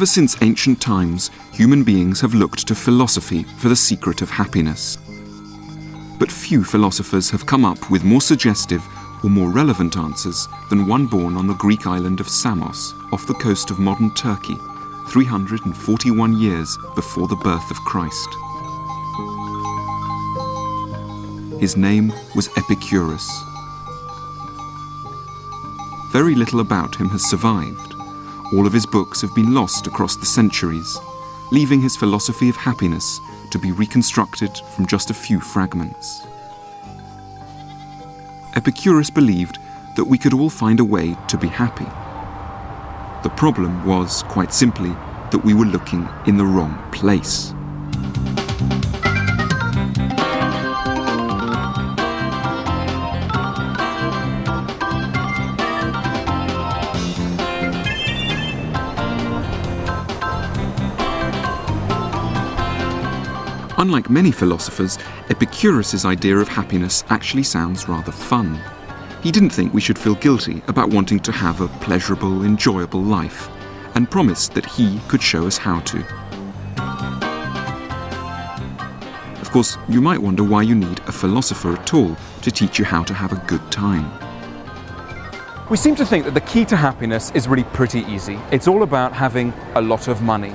Ever since ancient times, human beings have looked to philosophy for the secret of happiness. But few philosophers have come up with more suggestive or more relevant answers than one born on the Greek island of Samos, off the coast of modern Turkey, 341 years before the birth of Christ. His name was Epicurus. Very little about him has survived. All of his books have been lost across the centuries, leaving his philosophy of happiness to be reconstructed from just a few fragments. Epicurus believed that we could all find a way to be happy. The problem was, quite simply, that we were looking in the wrong place. Unlike many philosophers, Epicurus's idea of happiness actually sounds rather fun. He didn't think we should feel guilty about wanting to have a pleasurable, enjoyable life, and promised that he could show us how to. Of course, you might wonder why you need a philosopher at all to teach you how to have a good time. We seem to think that the key to happiness is really pretty easy. It's all about having a lot of money.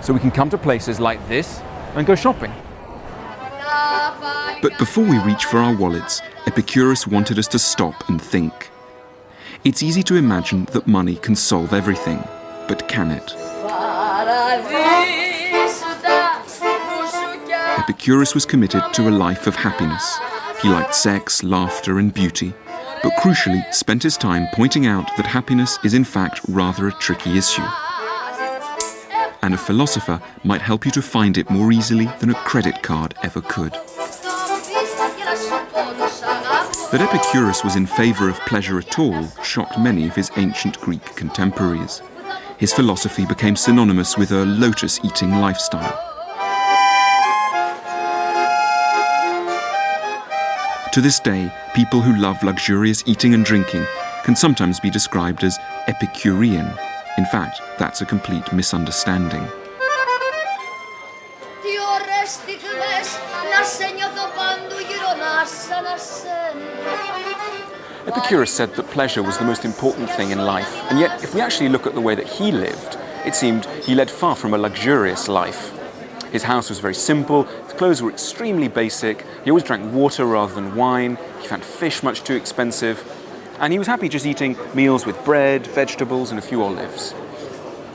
So we can come to places like this and go shopping. But before we reach for our wallets, Epicurus wanted us to stop and think. It's easy to imagine that money can solve everything, but can it? Epicurus was committed to a life of happiness. He liked sex, laughter, and beauty, but crucially spent his time pointing out that happiness is in fact rather a tricky issue. And a philosopher might help you to find it more easily than a credit card ever could. That Epicurus was in favour of pleasure at all shocked many of his ancient Greek contemporaries. His philosophy became synonymous with a lotus-eating lifestyle. To this day, people who love luxurious eating and drinking can sometimes be described as Epicurean. In fact, that's a complete misunderstanding. Epicurus said that pleasure was the most important thing in life, and yet if we actually look at the way that he lived, it seemed he led far from a luxurious life. His house was very simple, his clothes were extremely basic, he always drank water rather than wine, he found fish much too expensive, and he was happy just eating meals with bread, vegetables, and a few olives.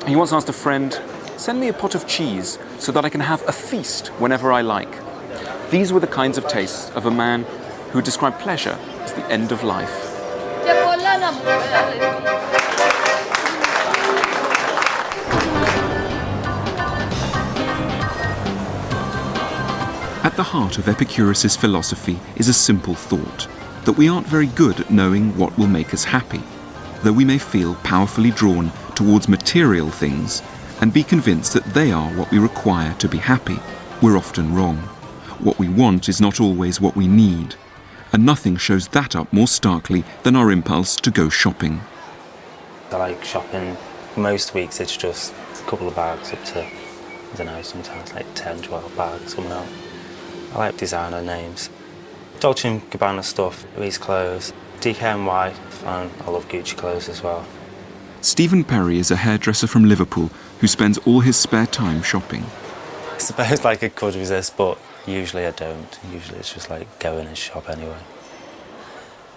He once asked a friend, "Send me a pot of cheese so that I can have a feast whenever I like." These were the kinds of tastes of a man who described pleasure as the end of life. At the heart of Epicurus's philosophy is a simple thought, that we aren't very good at knowing what will make us happy. Though we may feel powerfully drawn towards material things and be convinced that they are what we require to be happy, we're often wrong. What we want is not always what we need, and nothing shows that up more starkly than our impulse to go shopping. I like shopping. Most weeks it's just a couple of bags up to, I don't know, sometimes like 10, 12 bags coming out. I like designer names. Dolce & Gabbana stuff, Louise clothes, DKNY, and I love Gucci clothes as well. Stephen Perry is a hairdresser from Liverpool who spends all his spare time shopping. I suppose like I could resist, but usually I don't. Usually it's just like go in and shop anyway.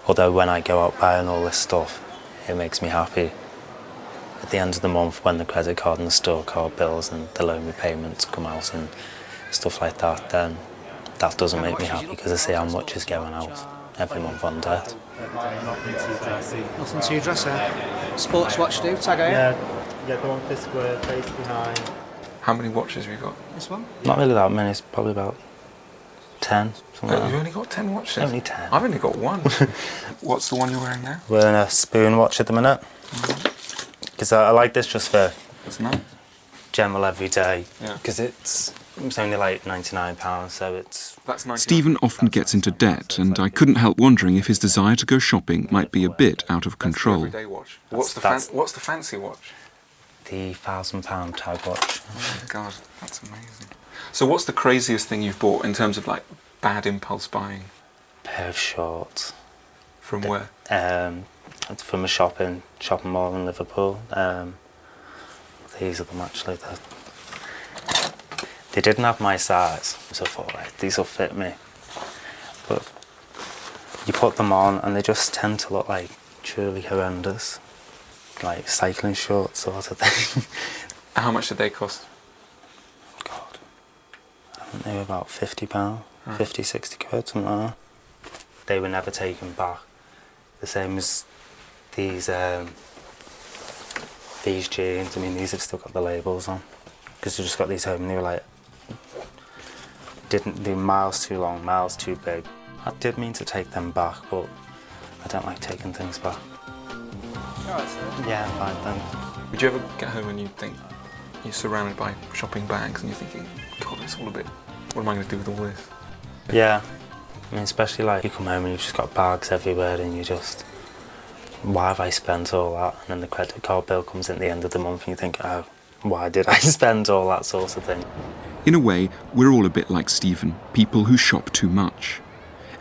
Although when I go out buying all this stuff, it makes me happy. At the end of the month, when the credit card and the store card bills and the loan repayments come out and stuff like that, then that doesn't make me happy because I see how much is going out every month on debt. Nothing too dressy. Sports watch do, tag out. Yeah, the one with the square face behind. How many watches have you got? This one? Not really that many, it's probably about 10. You've only got 10 watches? Only 10. I've only got one. What's the one you're wearing now? Wearing a spoon watch at the minute. Because I like this just for general everyday. Because it's only like £99, so it's... That's £99. Stephen often gets into debt, and I couldn't help wondering if his desire to go shopping might be a bit out of control. That's the everyday watch. What's the fancy watch? the £1,000 tag watch. Oh my God, that's amazing. So what's the craziest thing you've bought in terms of like bad impulse buying? Pair of shorts. From where? From a shopping mall in Liverpool. These are them actually. They didn't have my size, so I thought, right, these will fit me. But you put them on and they just tend to look like truly horrendous. Like cycling shorts sort of thing. How much did they cost? God, I think they were about £50, 50, 60 quid, something like that. They were never taken back. The same as these jeans. I mean, these have still got the labels on because you just got these home and they were like, didn't do miles too long, miles too big. I did mean to take them back, but I don't like taking things back. Yeah, fine, thanks. Would you ever get home and you think you're surrounded by shopping bags and you're thinking, God, it's all a bit, what am I going to do with all this? Yeah, I mean, especially like you come home and you've just got bags everywhere and you just, why have I spent all that? And then the credit card bill comes in at the end of the month and you think, oh, why did I spend all that sort of thing? In a way, we're all a bit like Stephen, people who shop too much.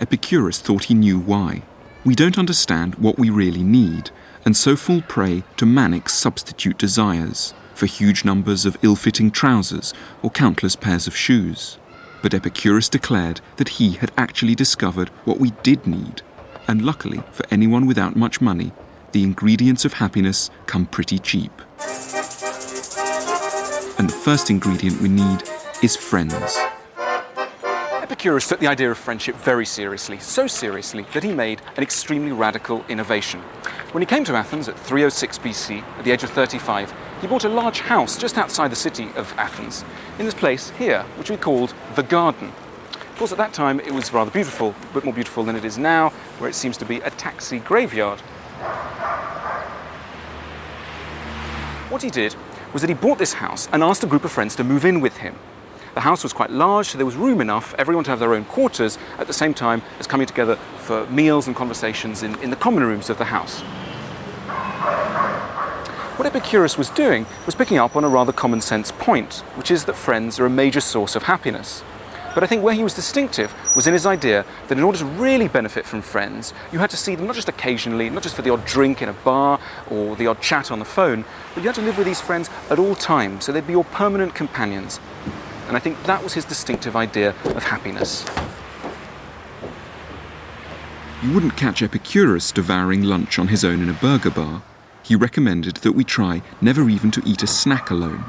Epicurus thought he knew why. We don't understand what we really need, and so fall prey to manic substitute desires for huge numbers of ill-fitting trousers or countless pairs of shoes. But Epicurus declared that he had actually discovered what we did need, and luckily for anyone without much money, the ingredients of happiness come pretty cheap. And the first ingredient we need is friends. Epicurus took the idea of friendship very seriously, so seriously that he made an extremely radical innovation. When he came to Athens at 306 BC, at the age of 35, he bought a large house just outside the city of Athens, in this place here, which we called the Garden. Of course, at that time it was rather beautiful, a bit more beautiful than it is now, where it seems to be a taxi graveyard. What he did was that he bought this house and asked a group of friends to move in with him. The house was quite large, so there was room enough for everyone to have their own quarters at the same time as coming together for meals and conversations in the common rooms of the house. What Epicurus was doing was picking up on a rather common sense point, which is that friends are a major source of happiness. But I think where he was distinctive was in his idea that in order to really benefit from friends, you had to see them not just occasionally, not just for the odd drink in a bar or the odd chat on the phone, but you had to live with these friends at all times, so they'd be your permanent companions. And I think that was his distinctive idea of happiness. You wouldn't catch Epicurus devouring lunch on his own in a burger bar. He recommended that we try never even to eat a snack alone.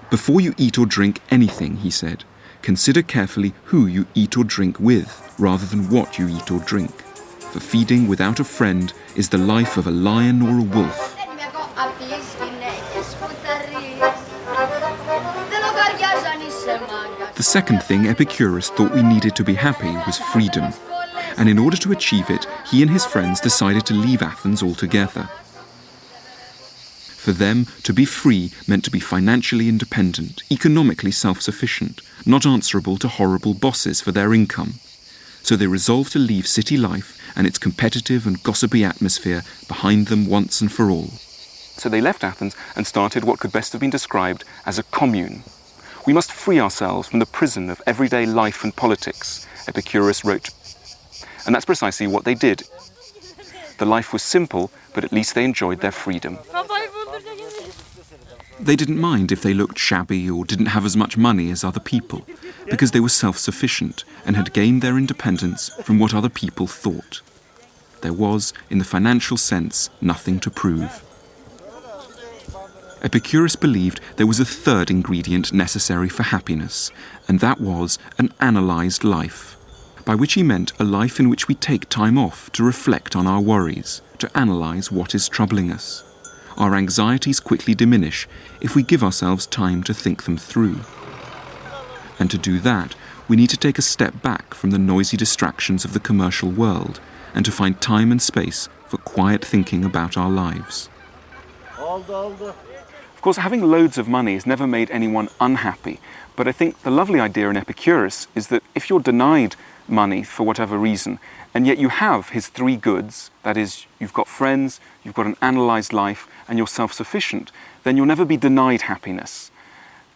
Before you eat or drink anything, he said, consider carefully who you eat or drink with, rather than what you eat or drink. For feeding without a friend is the life of a lion or a wolf. The second thing Epicurus thought we needed to be happy was freedom. And in order to achieve it, he and his friends decided to leave Athens altogether. For them, to be free meant to be financially independent, economically self-sufficient, not answerable to horrible bosses for their income. So they resolved to leave city life and its competitive and gossipy atmosphere behind them once and for all. So they left Athens and started what could best have been described as a commune. We must free ourselves from the prison of everyday life and politics, Epicurus wrote. And that's precisely what they did. The life was simple, but at least they enjoyed their freedom. They didn't mind if they looked shabby or didn't have as much money as other people, because they were self-sufficient and had gained their independence from what other people thought. There was, in the financial sense, nothing to prove. Epicurus believed there was a third ingredient necessary for happiness, and that was an analysed life, by which he meant a life in which we take time off to reflect on our worries, to analyse what is troubling us. Our anxieties quickly diminish if we give ourselves time to think them through. And to do that, we need to take a step back from the noisy distractions of the commercial world and to find time and space for quiet thinking about our lives. Of course, having loads of money has never made anyone unhappy, but I think the lovely idea in Epicurus is that if you're denied money for whatever reason, and yet you have his three goods, that is, you've got friends, you've got an analysed life, and you're self-sufficient, then you'll never be denied happiness.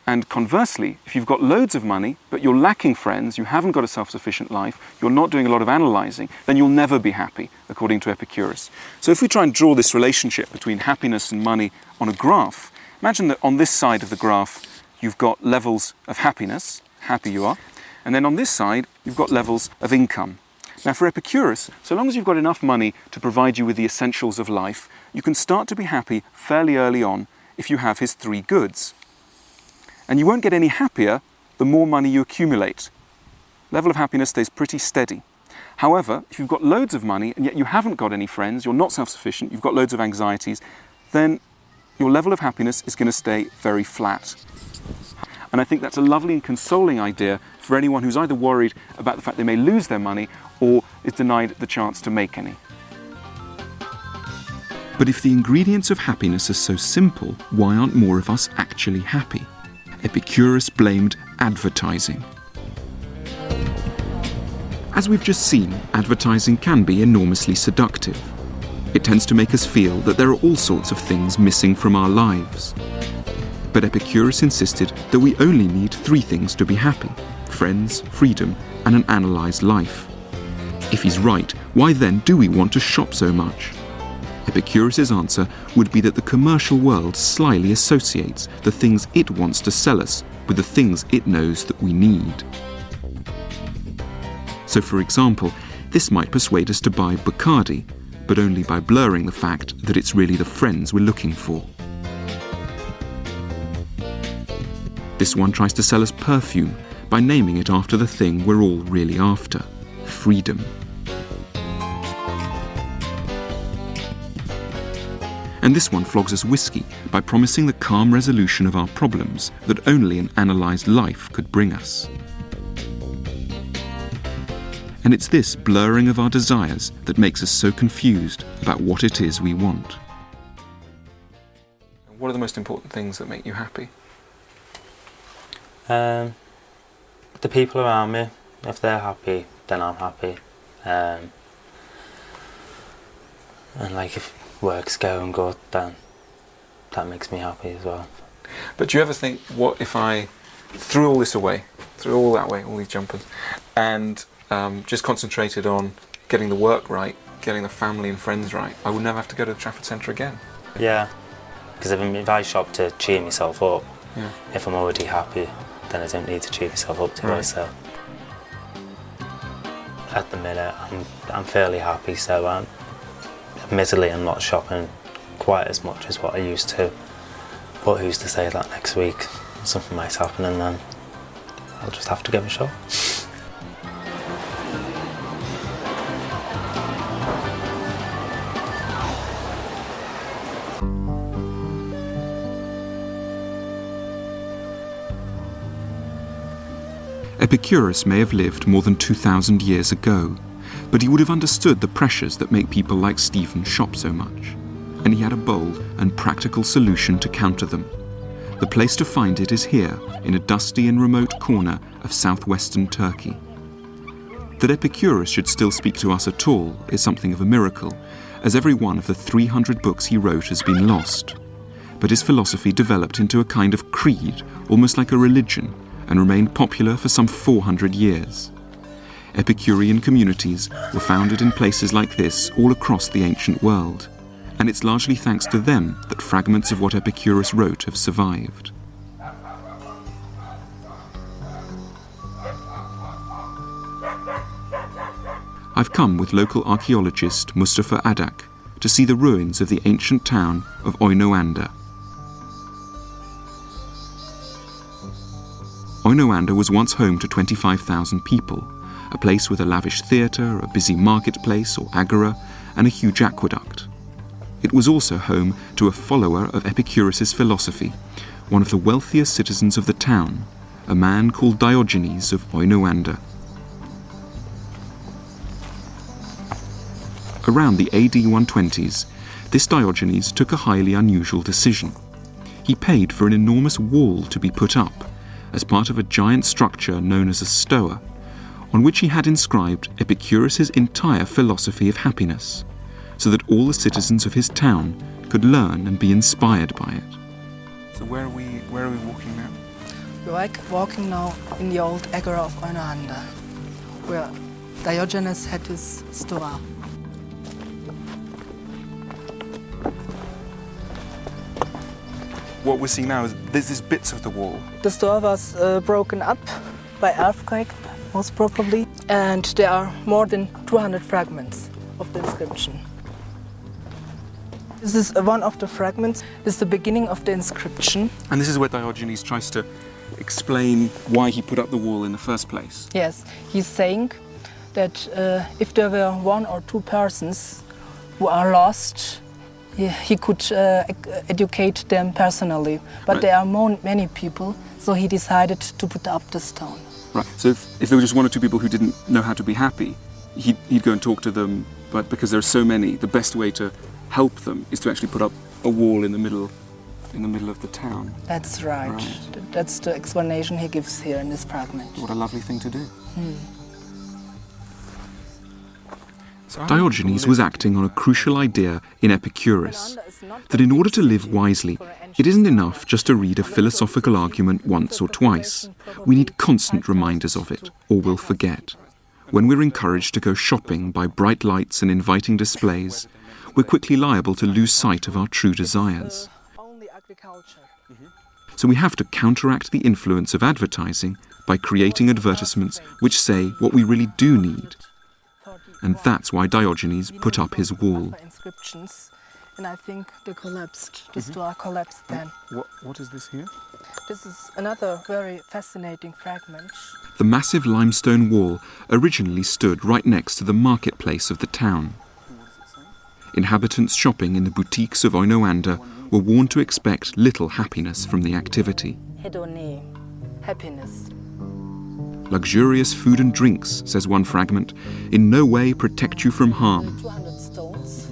And conversely, if you've got loads of money, but you're lacking friends, you haven't got a self-sufficient life, you're not doing a lot of analysing, then you'll never be happy, according to Epicurus. So if we try and draw this relationship between happiness and money on a graph, imagine that on this side of the graph, you've got levels of happiness, happy you are, and then on this side, you've got levels of income. Now for Epicurus, so long as you've got enough money to provide you with the essentials of life, you can start to be happy fairly early on if you have his three goods. And you won't get any happier the more money you accumulate. Level of happiness stays pretty steady. However, if you've got loads of money and yet you haven't got any friends, you're not self-sufficient, you've got loads of anxieties, then your level of happiness is going to stay very flat. And I think that's a lovely and consoling idea for anyone who's either worried about the fact they may lose their money or is denied the chance to make any. But if the ingredients of happiness are so simple, why aren't more of us actually happy? Epicurus blamed advertising. As we've just seen, advertising can be enormously seductive. It tends to make us feel that there are all sorts of things missing from our lives. But Epicurus insisted that we only need three things to be happy: friends, freedom, and an analysed life. If he's right, why then do we want to shop so much? Epicurus's answer would be that the commercial world slyly associates the things it wants to sell us with the things it knows that we need. So for example, this might persuade us to buy Bacardi, but only by blurring the fact that it's really the friends we're looking for. This one tries to sell us perfume by naming it after the thing we're all really after: freedom. And this one flogs us whiskey by promising the calm resolution of our problems that only an analysed life could bring us. And it's this blurring of our desires that makes us so confused about what it is we want. What are the most important things that make you happy? The people around me. If they're happy, then I'm happy. And like if work's going good, then that makes me happy as well. But do you ever think, what if I threw all this away, threw all that away, all these jumpers, and just concentrated on getting the work right, getting the family and friends right, I would never have to go to the Trafford Centre again? Yeah, because if I shop to cheer myself up, Yeah. if I'm already happy, then I don't need to cheer myself up to Right. myself. At the minute, I'm fairly happy, so admittedly I'm not shopping quite as much as what I used to, but who's to say that next week something might happen and then I'll just have to give a shot. Epicurus may have lived more than 2,000 years ago, but he would have understood the pressures that make people like Stephen shop so much, and he had a bold and practical solution to counter them. The place to find it is here, in a dusty and remote corner of southwestern Turkey. That Epicurus should still speak to us at all is something of a miracle, as every one of the 300 books he wrote has been lost. But his philosophy developed into a kind of creed, almost like a religion, and remained popular for some 400 years. Epicurean communities were founded in places like this all across the ancient world, and it's largely thanks to them that fragments of what Epicurus wrote have survived. I've come with local archaeologist Mustafa Adak to see the ruins of the ancient town of Oynoanda. Oynoanda was once home to 25,000 people, a place with a lavish theatre, a busy marketplace or agora, and a huge aqueduct. It was also home to a follower of Epicurus's philosophy, one of the wealthiest citizens of the town, a man called Diogenes of Oynoanda. Around the AD 120s, this Diogenes took a highly unusual decision. He paid for an enormous wall to be put up, as part of a giant structure known as a stoa, on which he had inscribed Epicurus's entire philosophy of happiness, so that all the citizens of his town could learn and be inspired by it. So where are we walking now? We're walking now in the old agora of Oinoanda, where Diogenes had his stoa. What we're seeing now is there's these bits of the wall. The stoa was broken up by earthquake, most probably, and there are more than 200 fragments of the inscription. This is one of the fragments. This is the beginning of the inscription. And this is where Diogenes tries to explain why he put up the wall in the first place. Yes, he's saying that if there were one or two persons who are lost, he could educate them personally. But Right. there are many people, so he decided to put up the stone. Right. So if there were just one or two people who didn't know how to be happy, he'd go and talk to them. But because there are so many, the best way to help them is to actually put up a wall in the middle of the town. That's right. Right. That's the explanation he gives here in this fragment. What a lovely thing to do. So Diogenes was acting on a crucial idea in Epicurus, that in order to live wisely, it isn't enough just to read a philosophical argument once or twice. We need constant reminders of it, or we'll forget. When we're encouraged to go shopping by bright lights and inviting displays, we're quickly liable to lose sight of our true desires. Only agriculture. So we have to counteract the influence of advertising by creating advertisements which say what we really do need. And that's why Diogenes put up his wall. Inscriptions, and I think they collapsed. The stoa collapsed then. What is this here? This is another very fascinating fragment. The massive limestone wall originally stood right next to the marketplace of the town. Inhabitants shopping in the boutiques of Oinoanda were warned to expect little happiness from the activity. Hedone, happiness. Luxurious food and drinks, says one fragment, in no way protect you from harm. 200 stones.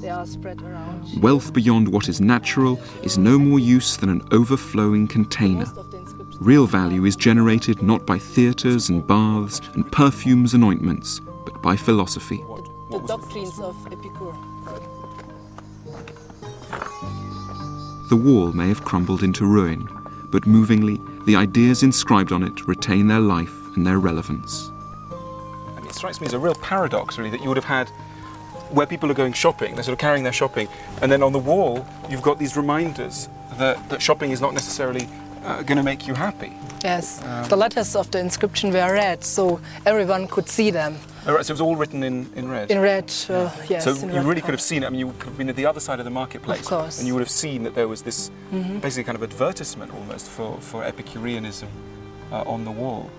They are spread around. Wealth beyond what is natural is no more use than an overflowing container. Most of the inscriptions. Real value is generated not by theatres and baths and perfumes and ointments, but by philosophy. The doctrines of Epicurus. The wall may have crumbled into ruin, but movingly, the ideas inscribed on it retain their life and their relevance. I mean, it strikes me as a real paradox, really, that you would have had where people are going shopping, they're sort of carrying their shopping, and then on the wall you've got these reminders that shopping is not necessarily going to make you happy. Yes, the letters of the inscription were red, so everyone could see them. Oh, right, so it was all written in red? In red, yes. So in you red really could color. have seen it. I mean, you could have been at the other side of the marketplace. Of course. And you would have seen that there was this basically kind of advertisement almost for Epicureanism on the wall.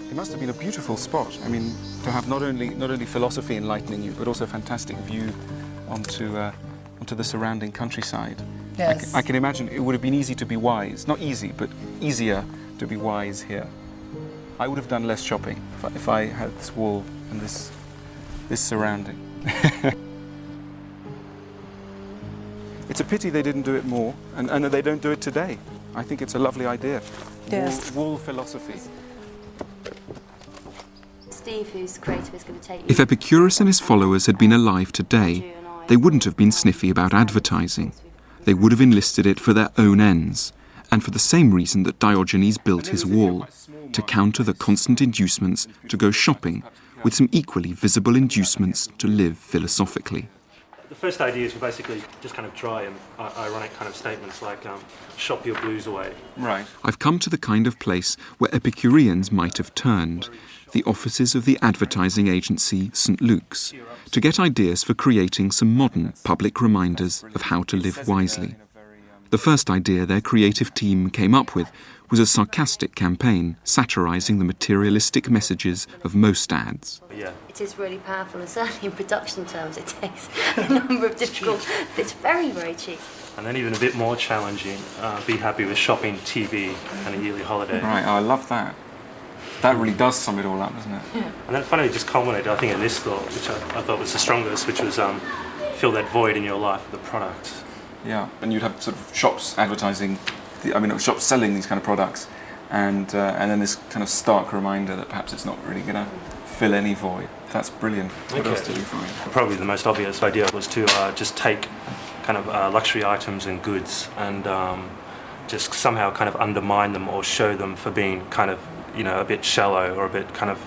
It must have been a beautiful spot. I mean, to have not only philosophy enlightening you, but also a fantastic view onto the surrounding countryside. Yes. I can imagine it would have been easy to be wise. Not easy, but easier to be wise here. I would have done less shopping if I had this wall and this surrounding. It's a pity they didn't do it more, and that they don't do it today. I think it's a lovely idea. Yes. Wall philosophy. Steve, who's creative, is going to take you. If Epicurus and his followers had been alive today, they wouldn't have been sniffy about advertising. They would have enlisted it for their own ends, and for the same reason that Diogenes built his wall, to counter the constant inducements to go shopping, with some equally visible inducements to live philosophically. The first ideas were basically just kind of dry and ironic kind of statements like shop your blues away. Right. I've come to the kind of place where Epicureans might have turned, the offices of the advertising agency St. Luke's, to get ideas for creating some modern public reminders of how to live wisely. The first idea their creative team came up with was a sarcastic campaign satirising the materialistic messages of most ads. Yeah. It is really powerful, and certainly in production terms it takes a number of difficult... It's very, very cheap. And then even a bit more challenging, be happy with shopping, TV and a yearly holiday. Right, I love that. That really does sum it all up, doesn't it? Yeah. And then finally just culminated, I think, in this thought, which I thought was the strongest, which was fill that void in your life with a product. Yeah, and you'd have sort of shops advertising, shops selling these kind of products, and then this kind of stark reminder that perhaps it's not really going to fill any void. That's brilliant. What else did you find? Probably the most obvious idea was to just take kind of luxury items and goods and just somehow kind of undermine them or show them for being kind of, you know, a bit shallow or a bit kind of,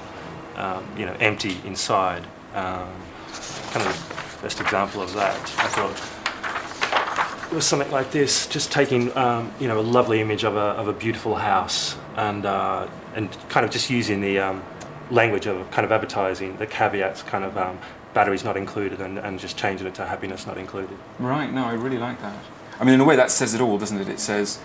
you know, empty inside. Kind of the best example of that, I thought, was something like this, just taking, you know, a lovely image of a beautiful house and kind of just using the language of kind of advertising, the caveats, kind of batteries not included, and just changing it to happiness not included. Right, no, I really like that. I mean, in a way that says it all, doesn't it? It says,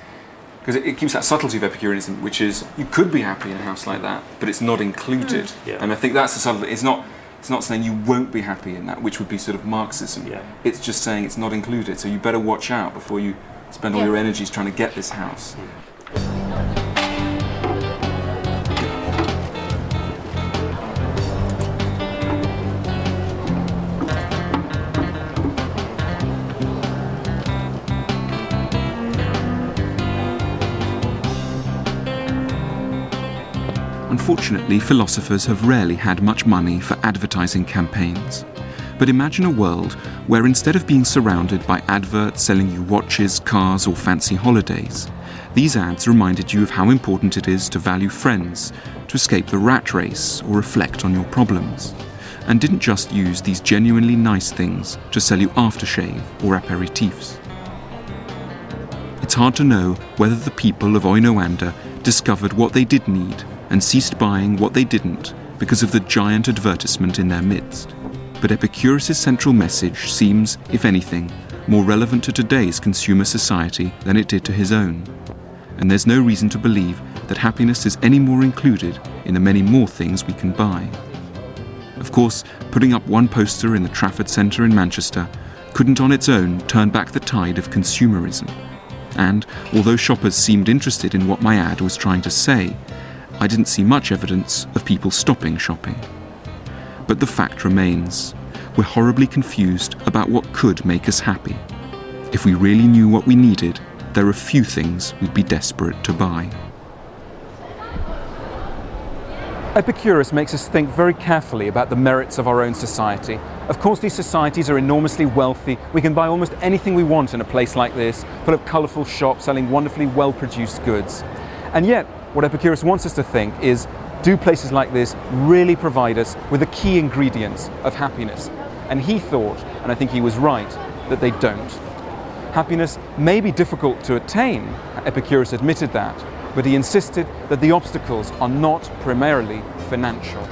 because it keeps that subtlety of Epicureanism, which is, you could be happy in a house like that, but it's not included. Yeah. And I think that's the subtlety. It's not saying you won't be happy in that, which would be sort of Marxism. Yeah. It's just saying it's not included, so you better watch out before you spend all your energies trying to get this house. Unfortunately, philosophers have rarely had much money for advertising campaigns. But imagine a world where instead of being surrounded by adverts selling you watches, cars, or fancy holidays, these ads reminded you of how important it is to value friends, to escape the rat race, or reflect on your problems, and didn't just use these genuinely nice things to sell you aftershave or aperitifs. It's hard to know whether the people of Oinoanda discovered what they did need and ceased buying what they didn't because of the giant advertisement in their midst. But Epicurus' central message seems, if anything, more relevant to today's consumer society than it did to his own. And there's no reason to believe that happiness is any more included in the many more things we can buy. Of course, putting up one poster in the Trafford Centre in Manchester couldn't on its own turn back the tide of consumerism. And although shoppers seemed interested in what my ad was trying to say, I didn't see much evidence of people stopping shopping. But the fact remains, we're horribly confused about what could make us happy. If we really knew what we needed, there are few things we'd be desperate to buy. Epicurus makes us think very carefully about the merits of our own society. Of course, these societies are enormously wealthy. We can buy almost anything we want in a place like this, full of colourful shops selling wonderfully well-produced goods. And yet, what Epicurus wants us to think is, do places like this really provide us with the key ingredients of happiness? And he thought, and I think he was right, that they don't. Happiness may be difficult to attain, Epicurus admitted that, but he insisted that the obstacles are not primarily financial.